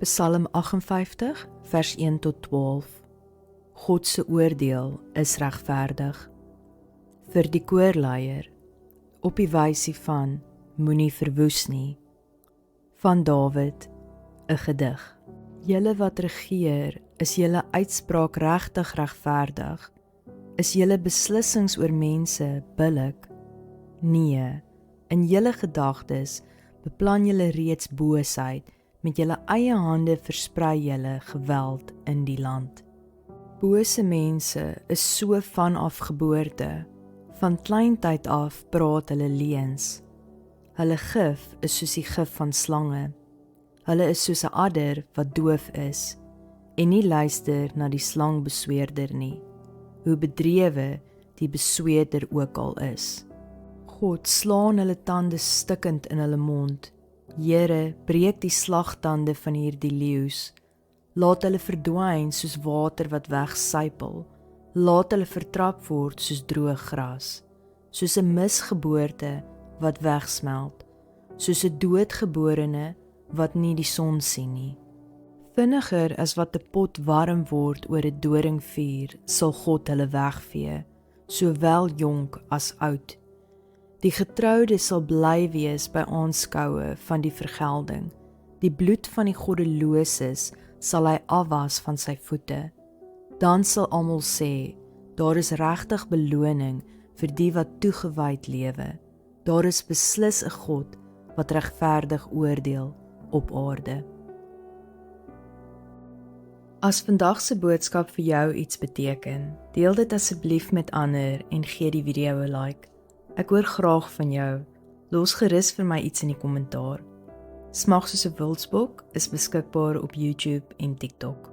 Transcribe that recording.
Psalm 58, vers 1 tot 12. God se oordeel is regverdig. Vir die koorleier, op die wysie van moenie verwoes nie. Van Dawid, 'n gedig. Julle wat regeer, is julle uitspraak regtig regverdig? Is julle beslissings oor mense billik? Nee, in julle gedagtes beplan julle reeds boosheid, met julle eie hande versprei julle geweld in die land. Bose mense is so vanaf geboorte, van kleintyd af praat hulle leuns. Hulle gif is soos die gif van slange. Hulle is soos 'n adder wat doof is, en nie luister na die slangbesweerder nie, hoe bedrewe die besweerder ook al is. God slaan hulle tande stikkend in hulle mond. Here, breek die slagtande van hierdie leeu's. Laat hulle verdwyn soos water wat wegsypel. Laat hulle vertrap word soos droë gras, soos 'n misgeboorte wat wegsmelt, soos 'n doodgeborene wat nie die son sien nie. Vinniger as wat 'n pot warm word oor 'n doringvuur, sal God hulle wegvee, sowel jonk as oud. Die getroude sal bly wees by aanskoue van die vergelding. Die bloed van die goddeloses sal hy afwas van sy voete. Dan sal almal sê, daar is regtig beloning vir die wat toegewyd lewe. Daar is beslis 'n God wat regverdig oordeel op aarde. As vandag se boodskap vir jou iets beteken, deel dit asseblief met ander en gee die video 'n like. Ek hoor graag van jou. Los gerus vir my iets in die kommentaar. Smag soos 'n wildsbok is beskikbaar op YouTube en TikTok.